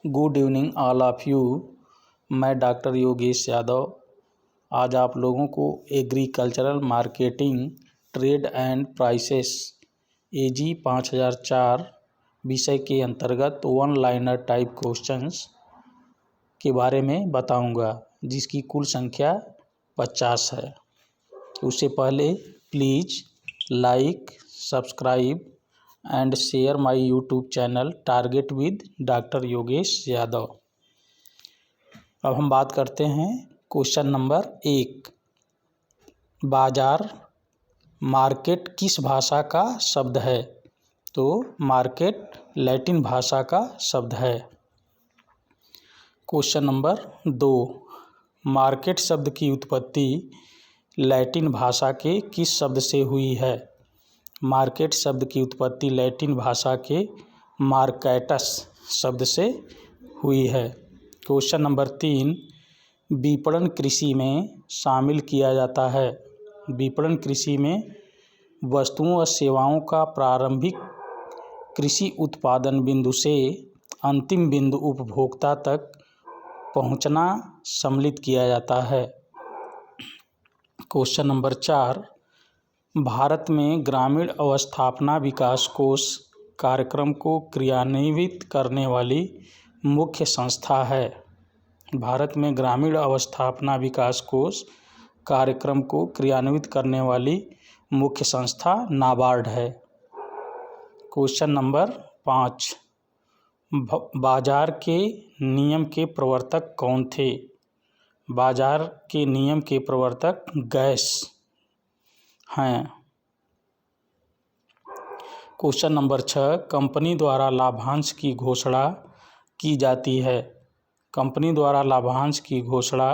Good evening all of you. मैं doctor Yogesh Yadav आज आप लोगों को agricultural marketing trade and prices AG 5004 विषय के अंतर्गत वन लाइनर टाइप क्वेश्चंस के बारे में बताऊंगा, जिसकी कुल संख्या 50 है। उससे पहले please like, subscribe and share my YouTube channel target with doctor Yogesh Yadav. अब हम बात करते हैं क्वेश्चन नंबर 1। बाजार मार्केट किस भाषा का शब्द है? तो मार्केट लैटिन भाषा का शब्द है। Question number 2। मार्केट शब्द की उत्पत्ति लैटिन भाषा के किस शब्द से हुई है? मार्केट शब्द की उत्पत्ति लैटिन भाषा के मार्केटस शब्द से हुई है। Question number 3। विपणन कृषि में शामिल किया जाता है। विपणन कृषि में वस्तुओं और सेवाओं का प्रारंभिक कृषि उत्पादन बिंदु से अंतिम बिंदु उपभोक्ता तक पहुंचना सम्मिलित किया जाता है। Question number 4। भारत में ग्रामीण अवस्थापना विकास कोष कार्यक्रम को क्रियान्वित करने वाली मुख्य संस्था है। भारत में ग्रामीण अवस्थापना विकास कोष कार्यक्रम को क्रियान्वित करने वाली मुख्य संस्था नाबार्ड है। Question number 5। बाजार के नियम के प्रवर्तक कौन थे? बाजार के नियम के प्रवर्तक गैस हैं। Question number 6। कंपनी द्वारा लाभांश की घोषणा की जाती है। कंपनी द्वारा लाभांश की घोषणा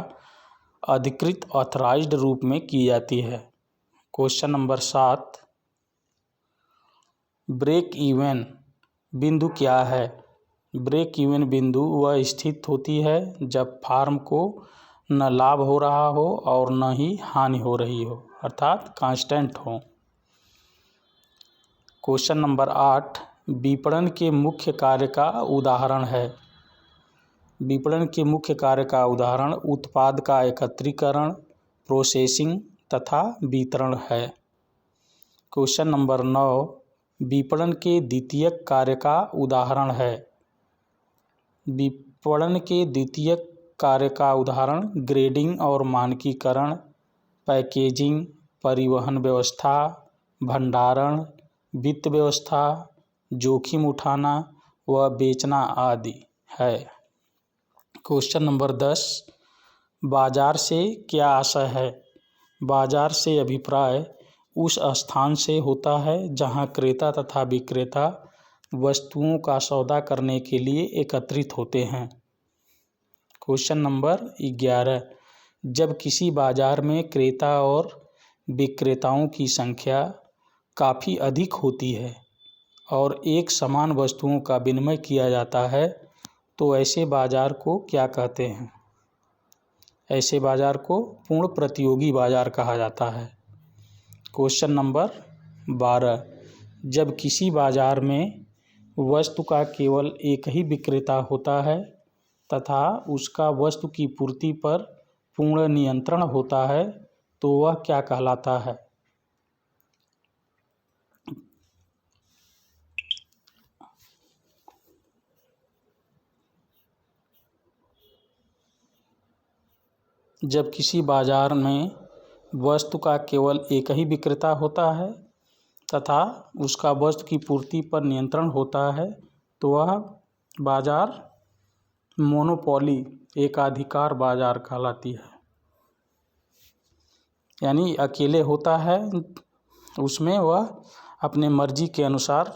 अधिकृत ऑथराइज्ड रूप में की जाती है। Question number 7। ब्रेक इवन बिंदु क्या है? ब्रेक इवन बिंदु वह स्थित होती है जब फार्म को न लाभ हो रहा हो और न ही हानि हो रही हो, अर्थात कांस्टेंट हो। Question number 8। विपणन के मुख्य कार्य का उदाहरण है। विपणन के मुख्य कार्य का उदाहरण उत्पाद का एकत्रीकरण, प्रोसेसिंग तथा वितरण है। Question number 9। विपणन के द्वितीयक कार्य का उदाहरण है। विपणन के द्वितीयक कार्य का उदाहरण ग्रेडिंग और मानकीकरण, पैकेजिंग, परिवहन व्यवस्था, भंडारण, वित्त व्यवस्था, जोखिम उठाना व बेचना आदि है। Question number 10। बाजार से क्या आशय है? बाजार से अभिप्राय उस स्थान से होता है जहां क्रेता तथा विक्रेता वस्तुओं का सौदा करने के लिए एकत्रित होते हैं। Question number 11। जब किसी बाजार में क्रेता और विक्रेताओं की संख्या काफ़ी अधिक होती है और एक समान वस्तुओं का विनिमय किया जाता है तो ऐसे बाजार को क्या कहते हैं? ऐसे बाजार को पूर्ण प्रतियोगी बाजार कहा जाता है। Question number 12। जब किसी बाजार में वस्तु का केवल एक ही विक्रेता होता है तथा उसका वस्तु की पूर्ति पर पूर्ण नियंत्रण होता है तो वह क्या कहलाता है? जब किसी बाजार में वस्तु का केवल एक ही विक्रेता होता है तथा उसका वस्तु की पूर्ति पर नियंत्रण होता है तो वह बाजार मोनोपोली एकाधिकार बाजार कहलाती है। यानी अकेले होता है, उसमें वह अपने मर्जी के अनुसार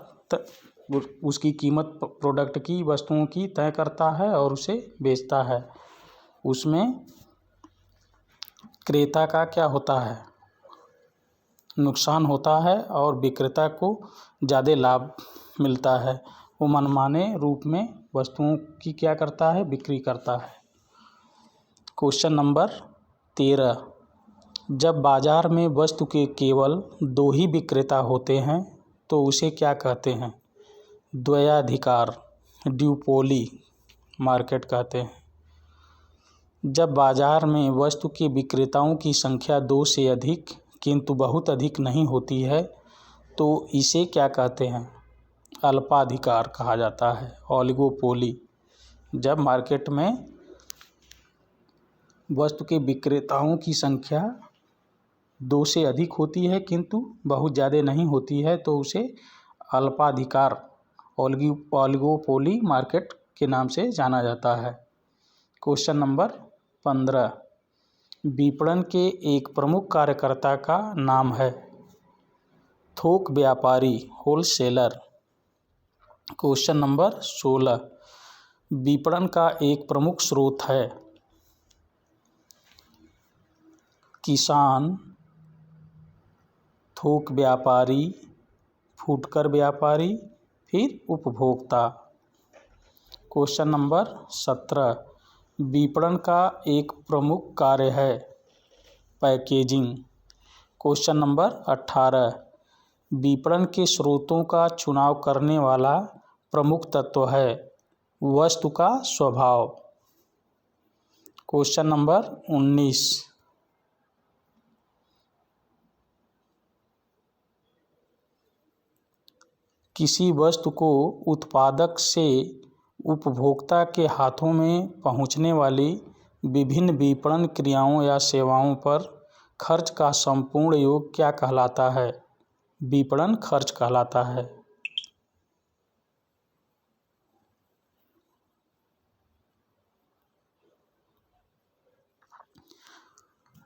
उसकी कीमत प्रोडक्ट की वस्तुओं की तय करता है और उसे बेचता है। उसमें क्रेता का क्या होता है? नुकसान होता है और विक्रेता को ज़्यादा लाभ मिलता है। वो मनमाने रूप में वस्तुओं की क्या करता है? बिक्री करता है। Question number 13। जब बाजार में वस्तु के केवल 2 ही विक्रेता होते हैं तो उसे क्या कहते हैं? द्वयाधिकार, ड्यूपोली मार्केट कहते हैं। जब बाजार में वस्तु के विक्रेताओं की संख्या 2 से अधिक किंतु बहुत अधिक नहीं होती है तो इसे क्या कहते हैं? अल्पाधिकार कहा जाता है, ओलिगोपोली। जब मार्केट में वस्तु के विक्रेताओं की संख्या 2 से अधिक होती है किंतु बहुत ज़्यादा नहीं होती है तो उसे अल्पाधिकार, ओलिगोपोली मार्केट के नाम से जाना जाता है। क्वेश्चन नंबर 15, विपणन के एक प्रमुख कार्यकर्ता का नाम है? थोक व्यापारी, होलसेलर। क्वेश्चन नंबर 16, विपणन का एक प्रमुख स्रोत है? किसान, थोक व्यापारी, फुटकर व्यापारी, फिर उपभोक्ता। क्वेश्चन नंबर 17, विपणन का एक प्रमुख कार्य है? पैकेजिंग। क्वेश्चन नंबर 18, विपणन के स्रोतों का चुनाव करने वाला प्रमुख तत्व है? वस्तु का स्वभाव। क्वेश्चन नंबर 19, किसी वस्तु को उत्पादक से उपभोक्ता के हाथों में पहुंचने वाली विभिन्न विपणन क्रियाओं या सेवाओं पर खर्च का संपूर्ण योग क्या कहलाता है? विपणन खर्च कहलाता है।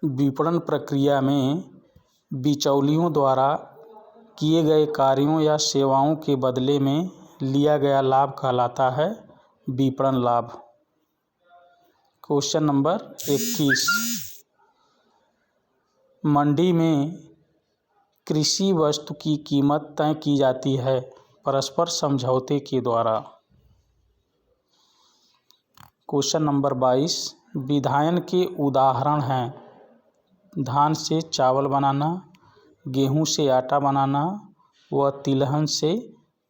विपणन प्रक्रिया में बिचौलियों द्वारा किए गए कार्यों या सेवाओं के बदले में लिया गया लाभ कहलाता है विपणन लाभ। क्वेश्चन नंबर 21, मंडी में कृषि वस्तु की कीमत तय की जाती है परस्पर समझौते के द्वारा। क्वेश्चन नंबर 22, विधायन के उदाहरण हैं? धान से चावल बनाना, गेहूं से आटा बनाना व तिलहन से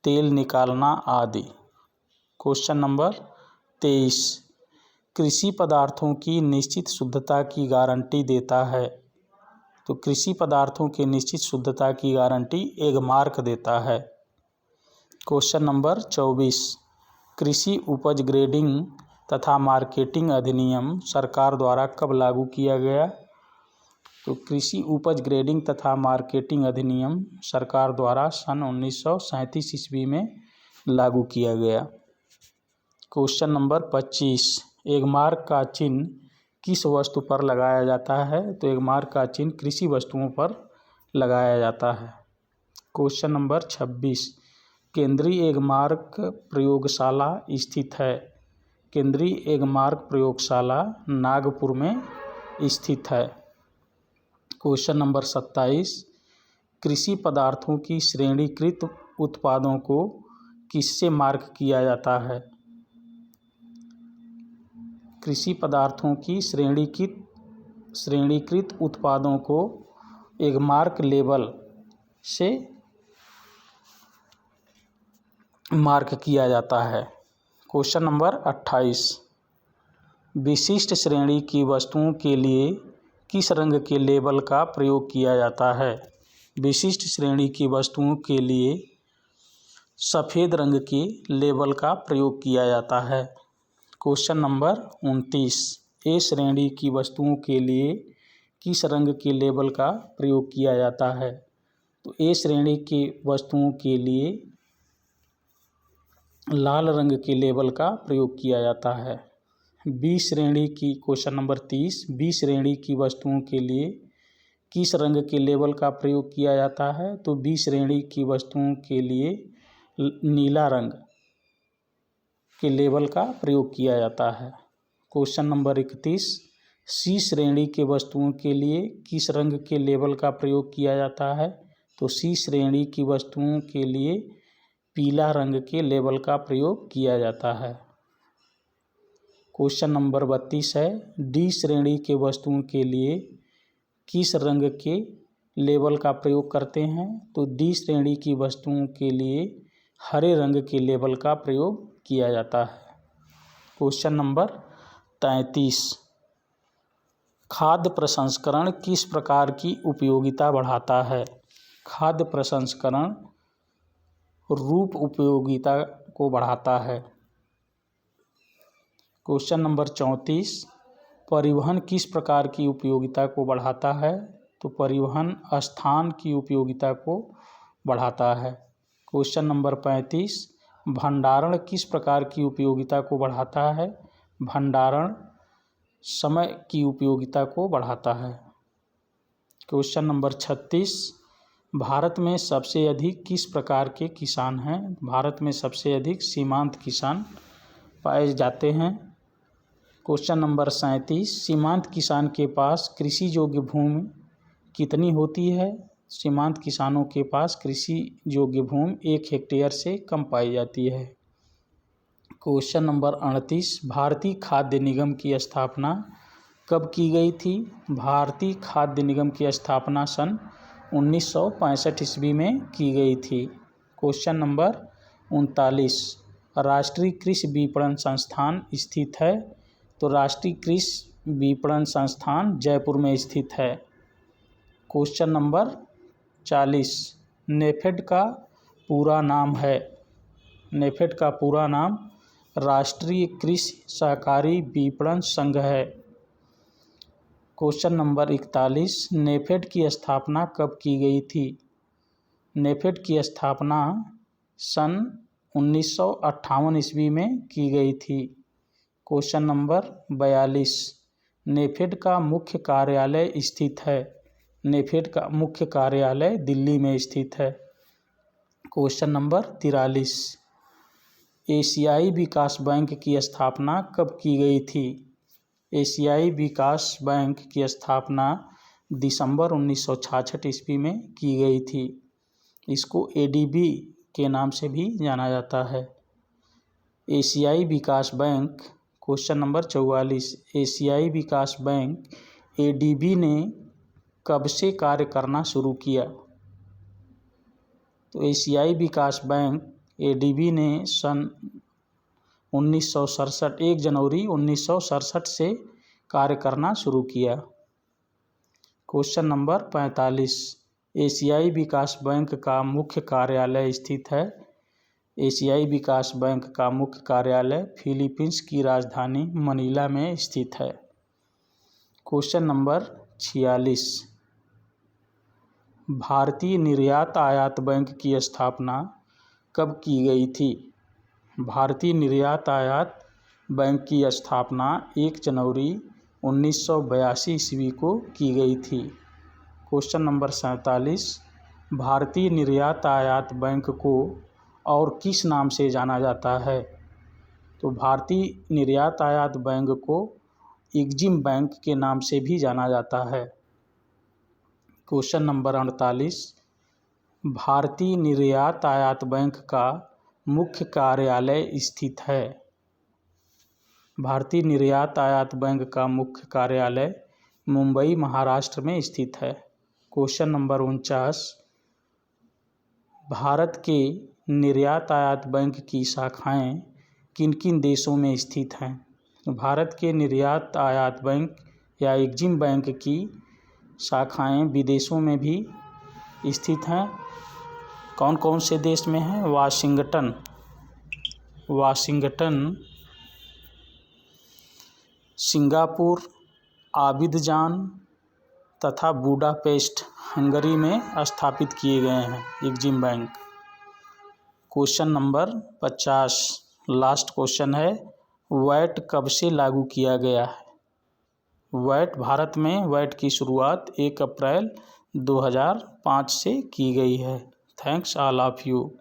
तेल निकालना आदि। क्वेश्चन नंबर 23, कृषि पदार्थों की निश्चित शुद्धता की गारंटी देता है? तो कृषि पदार्थों की निश्चित शुद्धता की गारंटी एगमार्क देता है। क्वेश्चन नंबर 24, कृषि उपज ग्रेडिंग तथा मार्केटिंग अधिनियम सरकार द्वारा कब लागू किया गया? तो कृषि उपज ग्रेडिंग तथा मार्केटिंग अधिनियम सरकार द्वारा सन 1937 ईस्वी में लागू किया गया। क्वेश्चन नंबर 25, एगमार्क का चिन्ह किस वस्तु पर लगाया जाता है? तो एगमार्क का चिन्ह कृषि वस्तुओं पर लगाया जाता है। क्वेश्चन नंबर 26, केंद्रीय एगमार्क प्रयोगशाला स्थित है? केंद्रीय एगमार्क प्रयोगशाला नागपुर में स्थित है। क्वेश्चन नंबर 27, कृषि पदार्थों की श्रेणीकृत उत्पादों को किससे मार्क किया जाता है? कृषि पदार्थों की श्रेणीकृत उत्पादों को एगमार्क लेबल से मार्क किया जाता है। क्वेश्चन नंबर 28, विशिष्ट श्रेणी की वस्तुओं के लिए किस रंग के लेबल का प्रयोग किया जाता है? विशिष्ट श्रेणी की वस्तुओं के लिए सफ़ेद रंग के लेबल का प्रयोग किया जाता है। क्वेश्चन नंबर 29, ए श्रेणी की वस्तुओं के लिए किस रंग के लेबल का प्रयोग किया जाता है? तो ए श्रेणी की वस्तुओं के लिए लाल रंग के लेबल का प्रयोग किया जाता है। बी श्रेणी की, क्वेश्चन नंबर 30, बी श्रेणी की वस्तुओं के लिए किस रंग के लेबल का प्रयोग किया जाता है? तो बी श्रेणी की वस्तुओं के लिए नीला रंग के लेबल का प्रयोग किया जाता है। क्वेश्चन नंबर 31, सी श्रेणी के वस्तुओं के लिए किस रंग के लेबल का प्रयोग किया जाता है? तो सी श्रेणी की वस्तुओं के लिए पीला रंग के लेबल का प्रयोग किया जाता है। क्वेश्चन नंबर 32 है, डी श्रेणी के वस्तुओं के लिए किस रंग के लेबल का प्रयोग करते हैं? तो डी श्रेणी की वस्तुओं के लिए हरे रंग के लेबल का प्रयोग किया जाता है। क्वेश्चन नंबर 33, खाद्य प्रसंस्करण किस प्रकार की उपयोगिता बढ़ाता है? खाद्य प्रसंस्करण रूप उपयोगिता को बढ़ाता है। क्वेश्चन नंबर 34, परिवहन किस प्रकार की उपयोगिता को बढ़ाता है? तो परिवहन स्थान की उपयोगिता को बढ़ाता है। क्वेश्चन नंबर 35, भंडारण किस प्रकार की उपयोगिता को बढ़ाता है? भंडारण समय की उपयोगिता को बढ़ाता है। क्वेश्चन नंबर 36, भारत में सबसे अधिक किस प्रकार के किसान हैं? भारत में सबसे अधिक सीमांत किसान पाए जाते हैं। क्वेश्चन नंबर 37, सीमांत किसान के पास कृषि योग्य भूमि कितनी होती है? सीमांत किसानों के पास कृषि योग्य भूमि 1 हेक्टेयर से कम पाई जाती है। क्वेश्चन नंबर 38, भारतीय खाद्य निगम की स्थापना कब की गई थी? भारतीय खाद्य निगम की स्थापना सन 1965 ईस्वी में की गई थी। क्वेश्चन नंबर 39, राष्ट्रीय कृषि विपणन संस्थान स्थित है? तो राष्ट्रीय कृषि विपणन संस्थान जयपुर में स्थित है। क्वेश्चन नंबर 40, नेफेड का पूरा नाम है? नेफेड का पूरा नाम राष्ट्रीय कृषि सहकारी विपणन संघ है। क्वेश्चन नंबर 41, नेफेड की स्थापना कब की गई थी? नेफेड की स्थापना सन 1958 ईस्वी में की गई थी। क्वेश्चन नंबर 42, नेफेड का मुख्य कार्यालय स्थित है? नेफेड का मुख्य कार्यालय दिल्ली में स्थित है। क्वेश्चन नंबर 43, एशियाई विकास बैंक की स्थापना कब की गई थी? एशियाई विकास बैंक की स्थापना दिसंबर 1966 ईस्वी में की गई थी। इसको एडीबी के नाम से भी जाना जाता है। एशियाई विकास बैंक। क्वेश्चन नंबर 44, एशियाई विकास बैंक एडीबी ने कब से कार्य करना शुरू किया? तो एशियाई विकास बैंक एडीबी ने सन 1967 1 जनवरी 1967 से कार्य करना शुरू किया। क्वेश्चन नंबर 45, एशियाई विकास बैंक का मुख्य कार्यालय स्थित है? एशियाई विकास बैंक का मुख्य कार्यालय फिलीपींस की राजधानी मनीला में स्थित है। क्वेश्चन नंबर 46, भारतीय निर्यात आयात बैंक की स्थापना कब की गई थी? भारतीय निर्यात आयात बैंक की स्थापना 1 जनवरी 1982 ईस्वी को की गई थी। क्वेश्चन नंबर 47, भारतीय निर्यात आयात बैंक को और किस नाम से जाना जाता है? तो भारतीय निर्यात आयात बैंक को एग्जिम बैंक के नाम से भी जाना जाता है। क्वेश्चन नंबर 48, भारतीय निर्यात आयात बैंक का मुख्य कार्यालय स्थित है? भारतीय निर्यात आयात बैंक का मुख्य कार्यालय मुंबई महाराष्ट्र में स्थित है। क्वेश्चन नंबर 49, भारत के निर्यात आयात बैंक की शाखाएं किन किन देशों में स्थित हैं? भारत के निर्यात आयात बैंक या एग्जिम बैंक की शाखाएं विदेशों में भी स्थित हैं। कौन कौन से देश में हैं? वाशिंगटन, सिंगापुर, आबिदजान तथा बुडापेस्ट हंगरी में स्थापित किए गए हैं EXIM bank. Question number 50, last question है, वैट कब से लागू किया गया है? वैट भारत में वैट की शुरुआत 1 अप्रैल 2005 से की गई है। Thanks all of you.